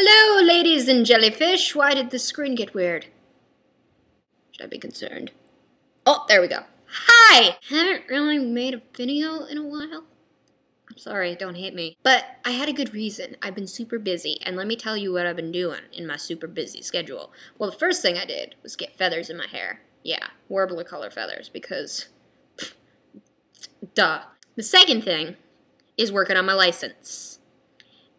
Hello, ladies and jellyfish. Why did the screen get weird? Should I be concerned? Oh, there we go. Hi! Haven't really made a video in a while. I'm sorry, don't hate me. But I had a good reason. I've been super busy, and let me tell you what I've been doing in my super busy schedule. Well, the first thing I did was get feathers in my hair. Yeah, warbler color feathers, because duh. The second thing is working on my license.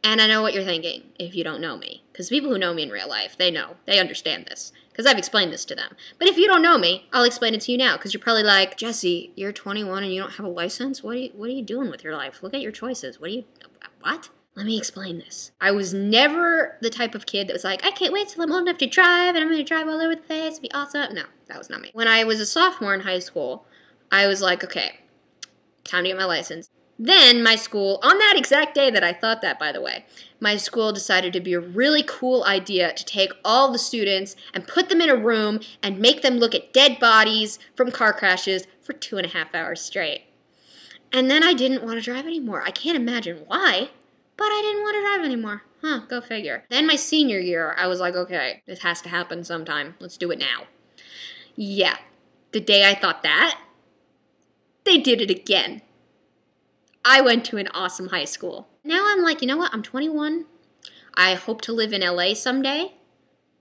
And I know what you're thinking, if you don't know me. Because people who know me in real life, they know. They understand this. Because I've explained this to them. But if you don't know me, I'll explain it to you now. Because you're probably like, Jesse, you're 21 and you don't have a license? What are you doing with your life? Look at your choices. What? Let me explain this. I was never the type of kid that was like, I can't wait till I'm old enough to drive, and I'm going to drive all over the place. It'll be awesome. No, that was not me. When I was a sophomore in high school, I was like, okay, time to get my license. Then my school, on that exact day that I thought that, by the way, my school decided to be a really cool idea to take all the students and put them in a room and make them look at dead bodies from car crashes for 2.5 hours straight. And then I didn't want to drive anymore. I can't imagine why, but I didn't want to drive anymore. Huh, go figure. Then my senior year, I was like, okay, this has to happen sometime. Let's do it now. Yeah, the day I thought that, they did it again. I went to an awesome high school. Now I'm like, you know what? I'm 21. I hope to live in LA someday.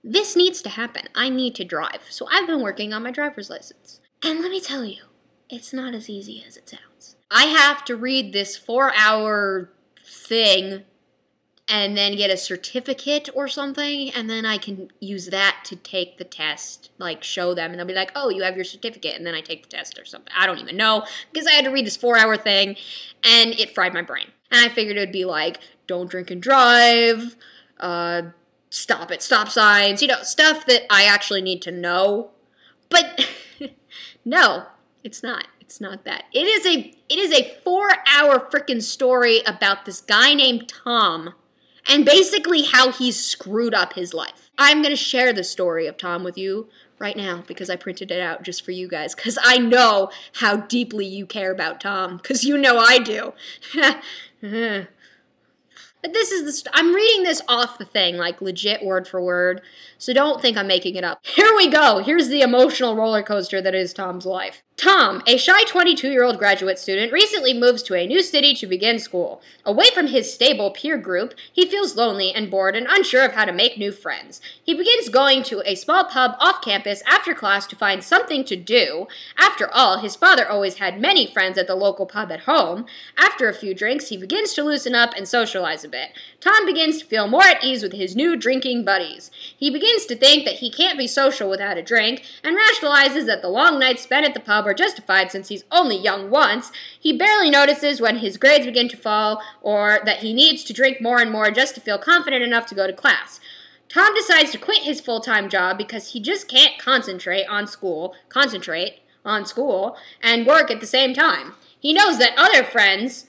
This needs to happen. I need to drive. So I've been working on my driver's license. And let me tell you, it's not as easy as it sounds. I have to read this 4-hour thing and then get a certificate or something, and then I can use that to take the test, like show them, and they'll be like, oh, you have your certificate, and then I take the test or something. I don't even know, because I had to read this 4-hour thing, and it fried my brain. And I figured it would be like, don't drink and drive, stop at stop signs, you know, stuff that I actually need to know. But no, it's not. It's not that. It is a 4-hour frickin' story about this guy named Tom, and basically how he's screwed up his life. I'm going to share the story of Tom with you right now because I printed it out just for you guys, because I know how deeply you care about Tom, because you know I do. But this is I'm reading this off the thing, like legit word for word, so don't think I'm making it up. Here we go. Here's the emotional roller coaster that is Tom's life. Tom, a shy 22-year-old graduate student, recently moves to a new city to begin school. Away from his stable peer group, he feels lonely and bored and unsure of how to make new friends. He begins going to a small pub off campus after class to find something to do. After all, his father always had many friends at the local pub at home. After a few drinks, he begins to loosen up and socialize a bit. Tom begins to feel more at ease with his new drinking buddies. He begins to think that he can't be social without a drink, and rationalizes that the long nights spent at the pub are justified since he's only young once. He barely notices when his grades begin to fall, or that he needs to drink more and more just to feel confident enough to go to class. Tom decides to quit his full-time job because he just can't concentrate on school, and work at the same time. He knows that other friends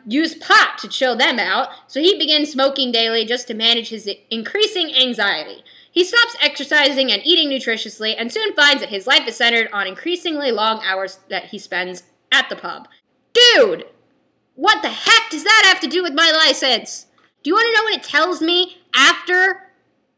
use pot to chill them out, so he begins smoking daily just to manage his increasing anxiety. He stops exercising and eating nutritiously and soon finds that his life is centered on increasingly long hours that he spends at the pub. Dude! What the heck does that have to do with my license? Do you want to know what it tells me after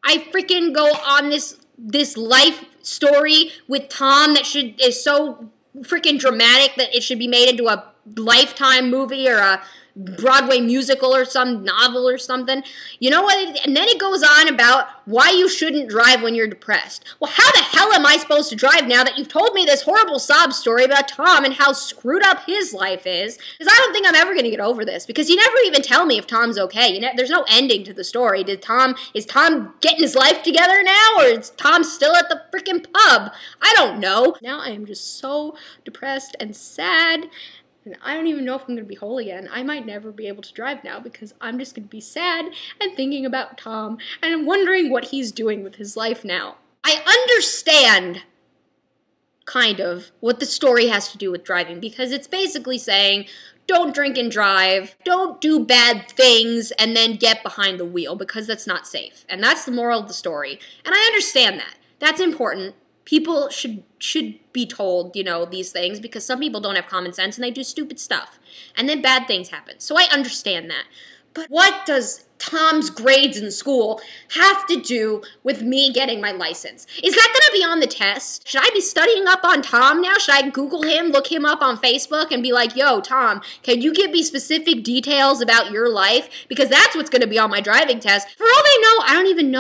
I freaking go on this life story with Tom that is so freaking dramatic that it should be made into a Lifetime movie or a Broadway musical or some novel or something? You know what? And then it goes on about why you shouldn't drive when you're depressed. Well, how the hell am I supposed to drive now that you've told me this horrible sob story about Tom and how screwed up his life is? Because I don't think I'm ever going to get over this, because you never even tell me if Tom's okay. There's no ending to the story. Is Tom getting his life together now, or is Tom still at the freaking pub? I don't know. Now I am just so depressed and sad. And I don't even know if I'm going to be whole again. I might never be able to drive now because I'm just going to be sad and thinking about Tom and I'm wondering what he's doing with his life now. I understand, kind of, what the story has to do with driving, because it's basically saying, don't drink and drive, don't do bad things and then get behind the wheel, because that's not safe. And that's the moral of the story. And I understand that. That's important. People should be told, you know, these things, because some people don't have common sense and they do stupid stuff. And then bad things happen. So I understand that. But what does Tom's grades in school have to do with me getting my license? Is that going to be on the test? Should I be studying up on Tom now? Should I Google him, look him up on Facebook, and be like, yo, Tom, can you give me specific details about your life? Because that's what's going to be on my driving test. For all they know, I don't even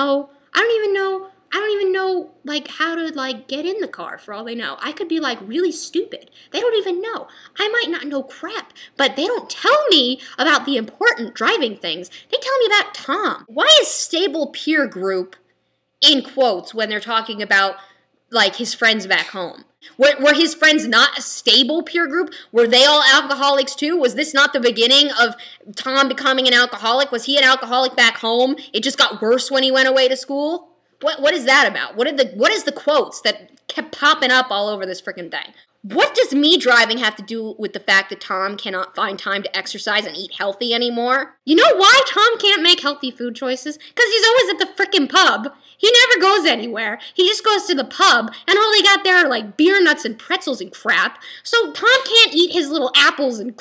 know, like, how to, like, get in the car, for all they know. I could be, like, really stupid. They don't even know. I might not know crap, but they don't tell me about the important driving things. They tell me about Tom. Why is stable peer group in quotes when they're talking about, like, his friends back home? Were his friends not a stable peer group? Were they all alcoholics too? Was this not the beginning of Tom becoming an alcoholic? Was he an alcoholic back home? It just got worse when he went away to school? What is that about? What is the quotes that kept popping up all over this freaking thing? What does me driving have to do with the fact that Tom cannot find time to exercise and eat healthy anymore? You know why Tom can't make healthy food choices? Because he's always at the frickin' pub. He never goes anywhere. He just goes to the pub, and all they got there are, like, beer nuts and pretzels and crap. So Tom can't eat his little apples and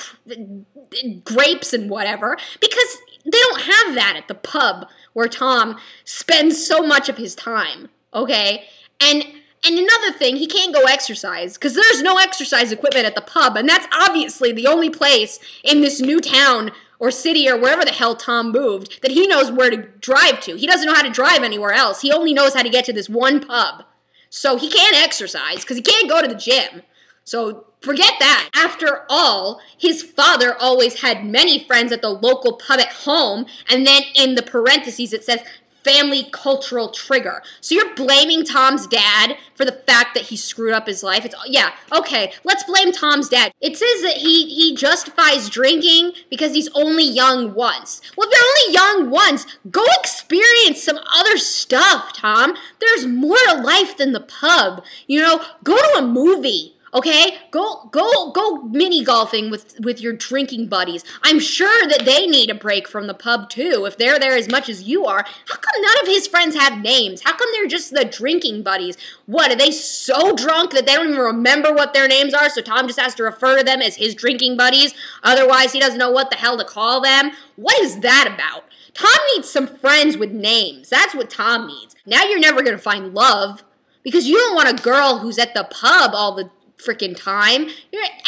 grapes and whatever, because they don't have that at the pub where Tom spends so much of his time, okay? And another thing, he can't go exercise because there's no exercise equipment at the pub, and that's obviously the only place in this new town or city or wherever the hell Tom moved that he knows where to drive to. He doesn't know how to drive anywhere else. He only knows how to get to this one pub. So he can't exercise because he can't go to the gym. So forget that. After all, his father always had many friends at the local pub at home, and then in the parentheses it says family cultural trigger. So you're blaming Tom's dad for the fact that he screwed up his life. Yeah, okay, let's blame Tom's dad. It says that he justifies drinking because he's only young once. Well, if you're only young once, go experience some other stuff, Tom. There's more to life than the pub. You know, go to a movie. Okay, go mini golfing with your drinking buddies. I'm sure that they need a break from the pub too. If they're there as much as you are, how come none of his friends have names? How come they're just the drinking buddies? What, are they so drunk that they don't even remember what their names are? So Tom just has to refer to them as his drinking buddies. Otherwise, he doesn't know what the hell to call them. What is that about? Tom needs some friends with names. That's what Tom needs. Now you're never gonna find love because you don't want a girl who's at the pub all the freaking time.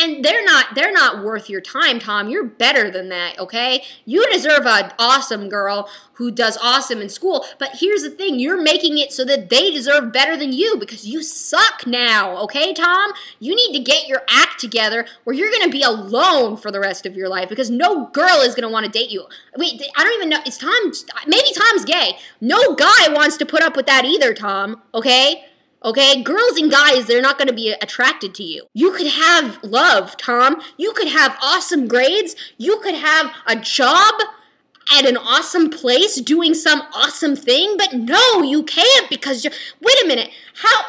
And they're not worth your time, Tom. You're better than that, okay? You deserve an awesome girl who does awesome in school, but here's the thing, you're making it so that they deserve better than you because you suck now, okay, Tom? You need to get your act together or you're going to be alone for the rest of your life because no girl is going to want to date you. Wait, I don't even know, is Tom, maybe Tom's gay. No guy wants to put up with that either, Tom, okay? Okay, girls and guys, they're not going to be attracted to you. You could have love, Tom. You could have awesome grades. You could have a job at an awesome place doing some awesome thing, but no, you can't because wait a minute.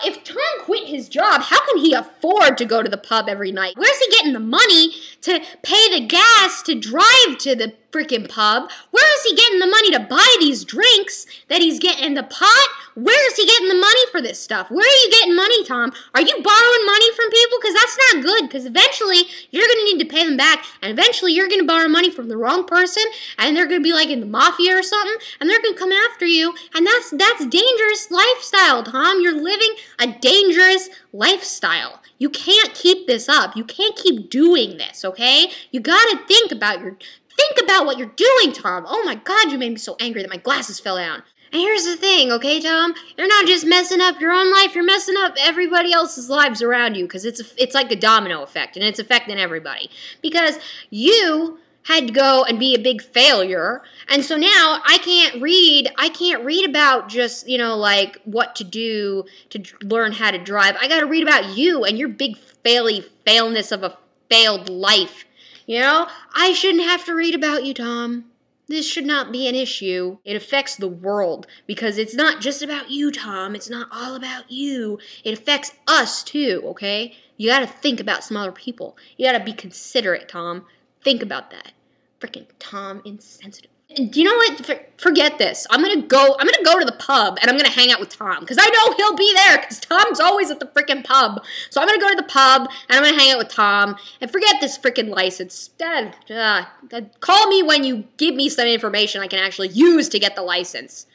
If Tom quit his job, how can he afford to go to the pub every night? Where's he getting the money to pay the gas to drive to the freaking pub? Where is he getting the money to buy these drinks that he's getting in the pot? Where is he getting the money for this stuff? Where are you getting money, Tom? Are you borrowing money from people? Because that's not good, because eventually you're going to need to pay them back, and eventually you're going to borrow money from the wrong person, and they're going to be like in the mafia or something, and they're going to come after you, and that's dangerous lifestyle, Tom. You're living a dangerous lifestyle. You can't keep this up. You can't keep doing this, okay? You got to think about what you're doing, Tom. Oh my God, you made me so angry that my glasses fell down. And here's the thing, okay, Tom? You're not just messing up your own life, you're messing up everybody else's lives around you, because it's like a domino effect, and it's affecting everybody. Because you had to go and be a big failure, and so now I can't read about just, like, what to do to learn how to drive. I gotta read about you and your big failness of a failed life. I shouldn't have to read about you, Tom. This should not be an issue. It affects the world because it's not just about you, Tom. It's not all about you. It affects us too, okay? You gotta think about some other people. You gotta be considerate, Tom. Think about that. Frickin' Tom, insensitive. Do you know what? Forget this. I'm gonna go to the pub and I'm gonna hang out with Tom because I know he'll be there because Tom's always at the freaking pub. So I'm gonna go to the pub and I'm gonna hang out with Tom and forget this freaking license. Dad, call me when you give me some information I can actually use to get the license.